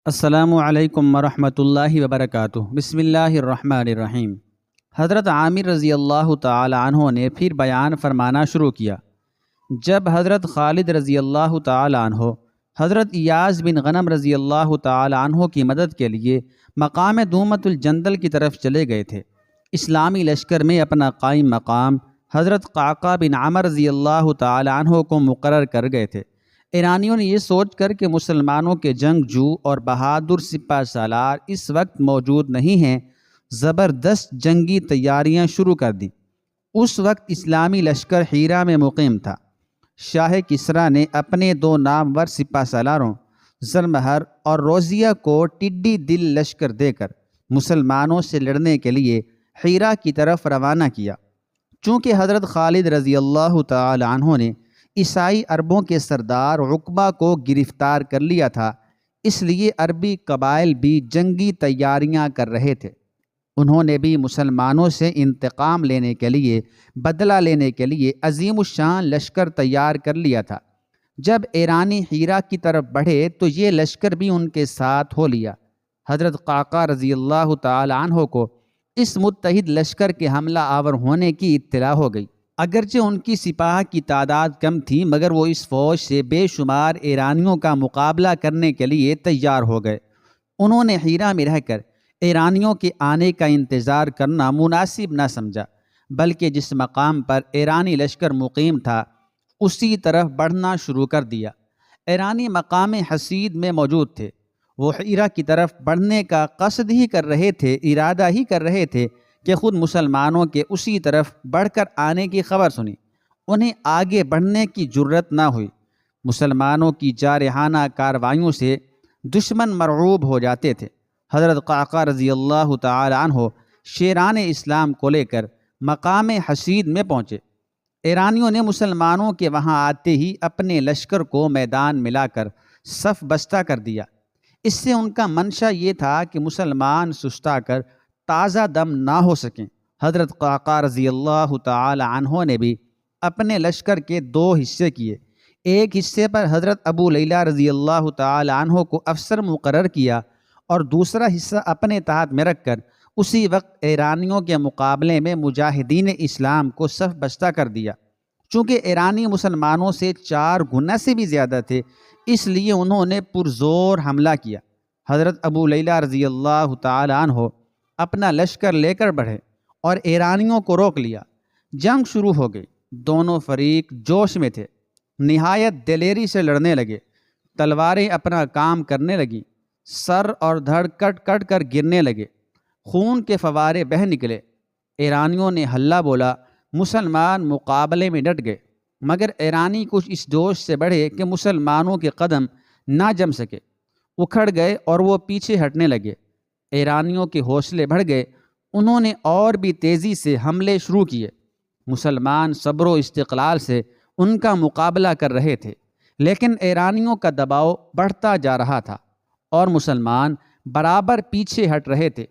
السلام علیکم ورحمۃ اللہ وبرکاتہ۔ بسم اللہ الرحمن الرحیم۔ حضرت عامر رضی اللہ تعالی عنہ نے پھر بیان فرمانا شروع کیا۔ جب حضرت خالد رضی اللہ تعالی عنہ حضرت ایاز بن غنم رضی اللہ تعالی عنہ کی مدد کے لیے مقام دومت الجندل کی طرف چلے گئے تھے، اسلامی لشکر میں اپنا قائم مقام حضرت قعقاع بن عمر رضی اللہ تعالی عنہ کو مقرر کر گئے تھے۔ ایرانیوں نے یہ سوچ کر کہ مسلمانوں کے جنگجو اور بہادر سپہ سالار اس وقت موجود نہیں ہیں، زبردست جنگی تیاریاں شروع کر دیں۔ اس وقت اسلامی لشکر حیرہ میں مقیم تھا۔ شاہ کسریٰ نے اپنے دو نامور سپہ سالاروں زرمہر اور روزیہ کو ٹڈی دل لشکر دے کر مسلمانوں سے لڑنے کے لیے حیرہ کی طرف روانہ کیا۔ چونکہ حضرت خالد رضی اللہ تعالی عنہ نے عیسائی عربوں کے سردار عقبہ کو گرفتار کر لیا تھا، اس لیے عربی قبائل بھی جنگی تیاریاں کر رہے تھے۔ انہوں نے بھی مسلمانوں سے انتقام لینے کے لیے، بدلہ لینے کے لیے عظیم الشان لشکر تیار کر لیا تھا۔ جب ایرانی حیرہ کی طرف بڑھے تو یہ لشکر بھی ان کے ساتھ ہو لیا۔ حضرت قعقاع رضی اللہ تعالی عنہ کو اس متحد لشکر کے حملہ آور ہونے کی اطلاع ہو گئی۔ اگرچہ ان کی سپاہ کی تعداد کم تھی، مگر وہ اس فوج سے بے شمار ایرانیوں کا مقابلہ کرنے کے لیے تیار ہو گئے۔ انہوں نے حیرہ میں رہ کر ایرانیوں کے آنے کا انتظار کرنا مناسب نہ سمجھا، بلکہ جس مقام پر ایرانی لشکر مقیم تھا اسی طرف بڑھنا شروع کر دیا۔ ایرانی مقام حسید میں موجود تھے۔ وہ حیرہ کی طرف بڑھنے کا قصد ہی کر رہے تھے، ارادہ ہی کر رہے تھے کہ خود مسلمانوں کے اسی طرف بڑھ کر آنے کی خبر سنی۔ انہیں آگے بڑھنے کی جرت نہ ہوئی۔ مسلمانوں کی جارحانہ کارروائیوں سے دشمن مرعوب ہو جاتے تھے۔ حضرت قعقاع رضی اللہ تعالی عنہ شیران اسلام کو لے کر مقام حسید میں پہنچے۔ ایرانیوں نے مسلمانوں کے وہاں آتے ہی اپنے لشکر کو میدان ملا کر صف بستہ کر دیا۔ اس سے ان کا منشا یہ تھا کہ مسلمان سستا کر تازہ دم نہ ہو سکیں۔ حضرت قعقاع رضی اللہ تعالی عنہ نے بھی اپنے لشکر کے دو حصے کیے۔ ایک حصے پر حضرت ابو لیلہ رضی اللہ تعالی عنہ کو افسر مقرر کیا اور دوسرا حصہ اپنے تحت میں رکھ کر اسی وقت ایرانیوں کے مقابلے میں مجاہدین اسلام کو صف بستہ کر دیا۔ چونکہ ایرانی مسلمانوں سے 4 گنا سے بھی زیادہ تھے، اس لیے انہوں نے پرزور حملہ کیا۔ حضرت ابو لیلہ رضی اللہ تعالی عنہ اپنا لشکر لے کر بڑھے اور ایرانیوں کو روک لیا۔ جنگ شروع ہو گئی۔ دونوں فریق جوش میں تھے، نہایت دلیری سے لڑنے لگے۔ تلواریں اپنا کام کرنے لگیں، سر اور دھڑ کٹ کٹ کر گرنے لگے، خون کے فوارے بہہ نکلے۔ ایرانیوں نے ہلہ بولا، مسلمان مقابلے میں ڈٹ گئے، مگر ایرانی کچھ اس جوش سے بڑھے کہ مسلمانوں کے قدم نہ جم سکے، اکھڑ گئے اور وہ پیچھے ہٹنے لگے۔ ایرانیوں کے حوصلے بڑھ گئے، انہوں نے اور بھی تیزی سے حملے شروع کیے۔ مسلمان صبر و استقلال سے ان کا مقابلہ کر رہے تھے، لیکن ایرانیوں کا دباؤ بڑھتا جا رہا تھا اور مسلمان برابر پیچھے ہٹ رہے تھے۔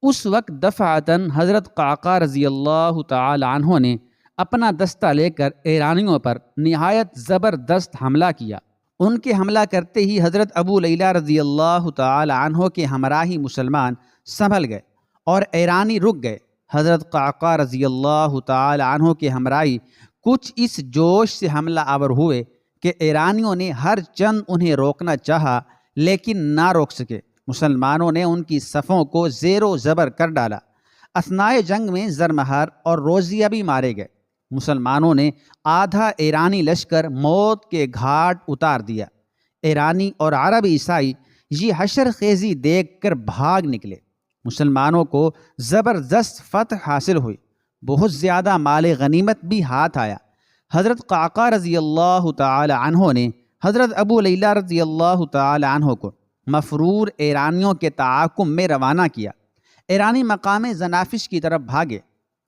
اس وقت دفعتاً حضرت قعقاع رضی اللہ تعالی عنہ نے اپنا دستہ لے کر ایرانیوں پر نہایت زبردست حملہ کیا۔ ان کے حملہ کرتے ہی حضرت ابو لیلہ رضی اللہ تعالی عنہ کے ہمراہی مسلمان سنبھل گئے اور ایرانی رک گئے۔ حضرت قعقاع رضی اللہ تعالی عنہ کے ہمراہی کچھ اس جوش سے حملہ آور ہوئے کہ ایرانیوں نے ہر چند انہیں روکنا چاہا لیکن نہ روک سکے۔ مسلمانوں نے ان کی صفوں کو زیر و زبر کر ڈالا۔ اثنائے جنگ میں زرمہر اور روزیہ بھی مارے گئے۔ مسلمانوں نے آدھا ایرانی لشکر موت کے گھاٹ اتار دیا۔ ایرانی اور عرب عیسائی یہ حشر خیزی دیکھ کر بھاگ نکلے۔ مسلمانوں کو زبردست فتح حاصل ہوئی، بہت زیادہ مال غنیمت بھی ہاتھ آیا۔ حضرت قعقاع رضی اللہ تعالی عنہ نے حضرت ابو لیلہ رضی اللہ تعالی عنہ کو مفرور ایرانیوں کے تعاقب میں روانہ کیا۔ ایرانی مقام زنافش کی طرف بھاگے۔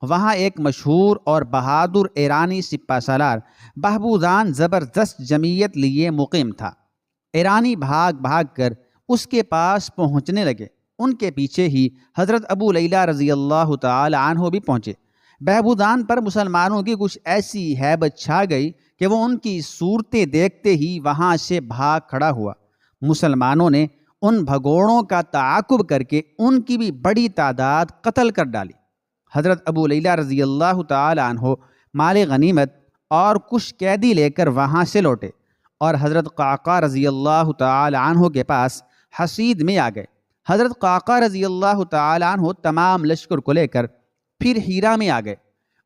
وہاں ایک مشہور اور بہادر ایرانی سپہ سالار بہبودان زبردست جمعیت لیے مقیم تھا۔ ایرانی بھاگ بھاگ کر اس کے پاس پہنچنے لگے۔ ان کے پیچھے ہی حضرت ابو لیلہ رضی اللہ تعالی عنہ بھی پہنچے۔ بہبودان پر مسلمانوں کی کچھ ایسی ہیبت چھا گئی کہ وہ ان کی صورتیں دیکھتے ہی وہاں سے بھاگ کھڑا ہوا۔ مسلمانوں نے ان بھگوڑوں کا تعاقب کر کے ان کی بھی بڑی تعداد قتل کر ڈالی۔ حضرت ابو لیلہ رضی اللہ تعالی عنہ مال غنیمت اور کچھ قیدی لے کر وہاں سے لوٹے اور حضرت قعقاع رضی اللہ تعالی عنہ کے پاس حسید میں آ گئے۔ حضرت قعقاع رضی اللہ تعالی عنہ تمام لشکر کو لے کر پھر ہیرا میں آ گئے۔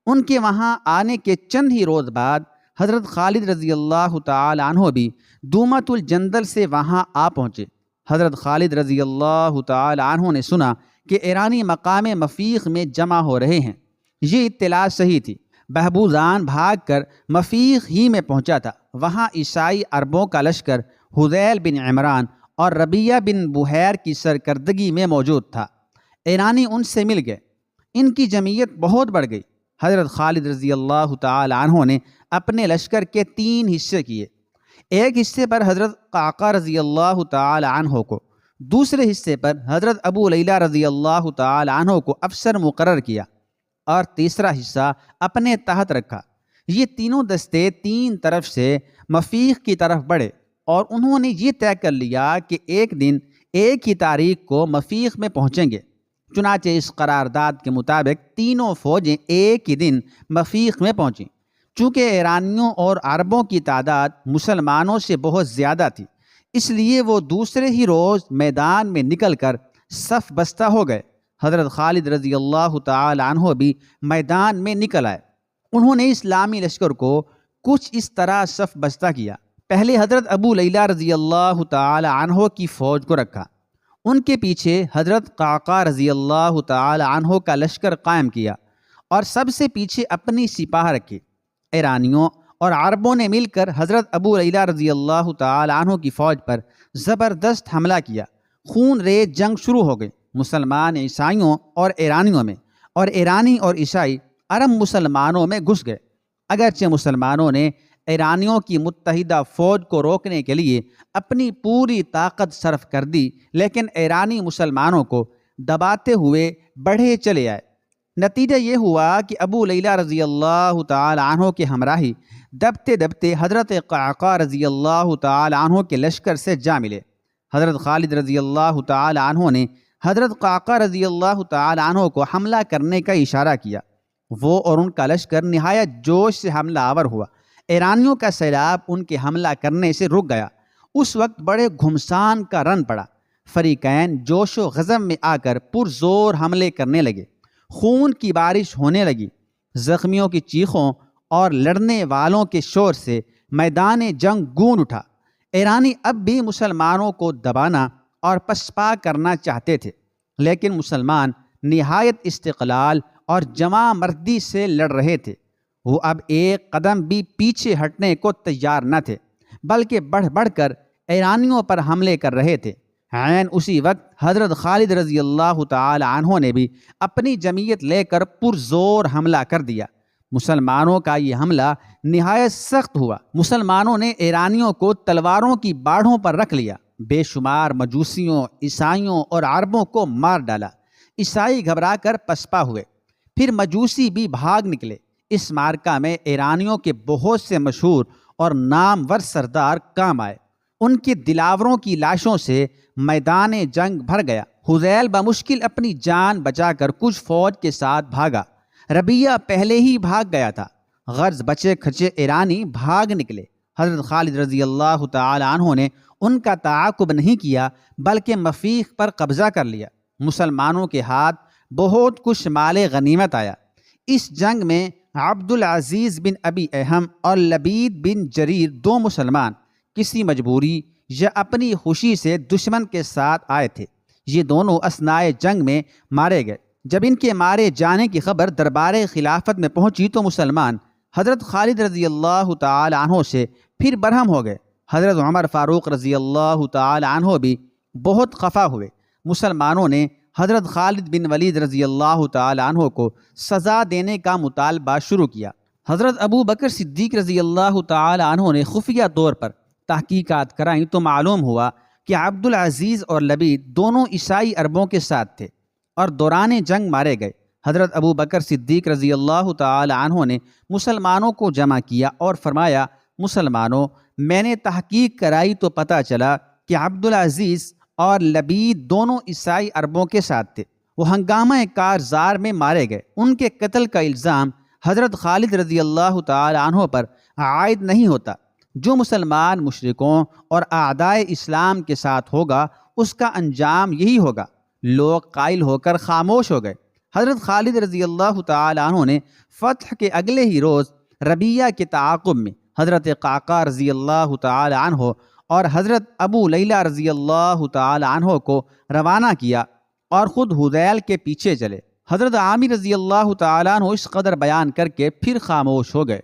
ان کے وہاں آنے کے چند ہی روز بعد حضرت خالد رضی اللہ تعالی عنہ بھی دومت الجندل سے وہاں آ پہنچے۔ حضرت خالد رضی اللہ تعالی عنہ نے سنا کہ ایرانی مقام مفیخ میں جمع ہو رہے ہیں۔ یہ اطلاع صحیح تھی۔ بہبوزان بھاگ کر مفیخ ہی میں پہنچا تھا۔ وہاں عیسائی عربوں کا لشکر حذیل بن عمران اور ربیہ بن بحیر کی سرکردگی میں موجود تھا۔ ایرانی ان سے مل گئے۔ ان کی جمعیت بہت بڑھ گئی۔ حضرت خالد رضی اللہ تعالی عنہ نے اپنے لشکر کے 3 حصے کیے۔ ایک حصے پر حضرت قعقاع رضی اللہ تعالی عنہ کو، دوسرے حصے پر حضرت ابو لیلہ رضی اللہ تعالی عنہ کو افسر مقرر کیا اور تیسرا حصہ اپنے تحت رکھا۔ یہ تینوں دستے 3 طرف سے مفیخ کی طرف بڑھے اور انہوں نے یہ طے کر لیا کہ ایک دن ایک ہی تاریخ کو مفیخ میں پہنچیں گے۔ چنانچہ اس قرارداد کے مطابق تینوں فوجیں ایک ہی دن مفیخ میں پہنچیں۔ چونکہ ایرانیوں اور عربوں کی تعداد مسلمانوں سے بہت زیادہ تھی، اس لیے وہ دوسرے ہی روز میدان میں نکل کر صف بستہ ہو گئے۔ حضرت خالد رضی اللہ تعالی عنہ بھی میدان میں نکل آئے۔ انہوں نے اسلامی لشکر کو کچھ اس طرح صف بستہ کیا۔ پہلے حضرت ابو لیلہ رضی اللہ تعالی عنہ کی فوج کو رکھا، ان کے پیچھے حضرت قعقاع رضی اللہ تعالی عنہ کا لشکر قائم کیا اور سب سے پیچھے اپنی سپاہ رکھی۔ ایرانیوں اور عربوں نے مل کر حضرت ابو لیلہ رضی اللہ تعالی عنہ کی فوج پر زبردست حملہ کیا۔ خون ریز جنگ شروع ہو گئی مسلمان عیسائیوں اور ایرانیوں میں، اور ایرانی اور عیسائی عرب مسلمانوں میں گھس گئے۔ اگرچہ مسلمانوں نے ایرانیوں کی متحدہ فوج کو روکنے کے لیے اپنی پوری طاقت صرف کر دی، لیکن ایرانی مسلمانوں کو دباتے ہوئے بڑھے چلے آئے۔ نتیجہ یہ ہوا کہ ابو لیلہ رضی اللہ تعالی عنہ کے ہمراہی دبتے دبتے حضرت قعقاع رضی اللہ تعالی عنہ کے لشکر سے جا ملے۔ حضرت خالد رضی اللہ تعالی عنہ نے حضرت قعقاع رضی اللہ تعالی عنہ کو حملہ کرنے کا اشارہ کیا۔ وہ اور ان کا لشکر نہایت جوش سے حملہ آور ہوا۔ ایرانیوں کا سیلاب ان کے حملہ کرنے سے رک گیا۔ اس وقت بڑے گھمسان کا رن پڑا۔ فریقین جوش و غضب میں آ کر پرزور حملے کرنے لگے۔ خون کی بارش ہونے لگی۔ زخمیوں کی چیخوں اور لڑنے والوں کے شور سے میدان جنگ گونج اٹھا۔ ایرانی اب بھی مسلمانوں کو دبانا اور پسپا کرنا چاہتے تھے، لیکن مسلمان نہایت استقلال اور جمع مردی سے لڑ رہے تھے۔ وہ اب ایک قدم بھی پیچھے ہٹنے کو تیار نہ تھے، بلکہ بڑھ بڑھ کر ایرانیوں پر حملے کر رہے تھے۔ عین اسی وقت حضرت خالد رضی اللہ تعالی عنہ نے بھی اپنی جمعیت لے کر پرزور حملہ کر دیا۔ مسلمانوں کا یہ حملہ نہایت سخت ہوا۔ مسلمانوں نے ایرانیوں کو تلواروں کی باڑھوں پر رکھ لیا۔ بے شمار مجوسیوں، عیسائیوں اور عربوں کو مار ڈالا۔ عیسائی گھبرا کر پسپا ہوئے، پھر مجوسی بھی بھاگ نکلے۔ اس معرکہ میں ایرانیوں کے بہت سے مشہور اور نامور سردار کام آئے۔ ان کے دلاوروں کی لاشوں سے میدان جنگ بھر گیا۔ حذیل بمشکل اپنی جان بچا کر کچھ فوج کے ساتھ بھاگا۔ ربیہ پہلے ہی بھاگ گیا تھا۔ غرض بچے کھچے ایرانی بھاگ نکلے۔ حضرت خالد رضی اللہ تعالی عنہ نے ان کا تعاقب نہیں کیا، بلکہ مفیخ پر قبضہ کر لیا۔ مسلمانوں کے ہاتھ بہت کچھ مال غنیمت آیا۔ اس جنگ میں عبد العزیز بن ابی اہم اور لبید بن جریر 2 مسلمان کسی مجبوری یا اپنی خوشی سے دشمن کے ساتھ آئے تھے۔ یہ دونوں اثناء جنگ میں مارے گئے۔ جب ان کے مارے جانے کی خبر دربار خلافت میں پہنچی تو مسلمان حضرت خالد رضی اللہ تعالی عنہ سے پھر برہم ہو گئے۔ حضرت عمر فاروق رضی اللہ تعالی عنہ بھی بہت خفا ہوئے۔ مسلمانوں نے حضرت خالد بن ولید رضی اللہ تعالی عنہ کو سزا دینے کا مطالبہ شروع کیا۔ حضرت ابو بکر صدیق رضی اللہ تعالی عنہ نے خفیہ طور پر تحقیقات کرائیں تو معلوم ہوا کہ عبد العزیز اور لبید دونوں عیسائی عربوں کے ساتھ تھے اور دوران جنگ مارے گئے۔ حضرت ابو بکر صدیق رضی اللہ تعالی عنہ نے مسلمانوں کو جمع کیا اور فرمایا، مسلمانوں، میں نے تحقیق کرائی تو پتہ چلا کہ عبد العزیز اور لبید دونوں عیسائی عربوں کے ساتھ تھے۔ وہ ہنگامہ کارزار میں مارے گئے۔ ان کے قتل کا الزام حضرت خالد رضی اللہ تعالی عنہ پر عائد نہیں ہوتا۔ جو مسلمان مشرکوں اور اعدائے اسلام کے ساتھ ہوگا اس کا انجام یہی ہوگا۔ لوگ قائل ہو کر خاموش ہو گئے۔ حضرت خالد رضی اللہ تعالی عنہ نے فتح کے اگلے ہی روز ربیہ کے تعاقب میں حضرت قعقاع رضی اللہ تعالی عنہ اور حضرت ابو لیلہ رضی اللہ تعالی عنہ کو روانہ کیا اور خود حذیل کے پیچھے چلے۔ حضرت عامر رضی اللہ تعالی عنہ اس قدر بیان کر کے پھر خاموش ہو گئے۔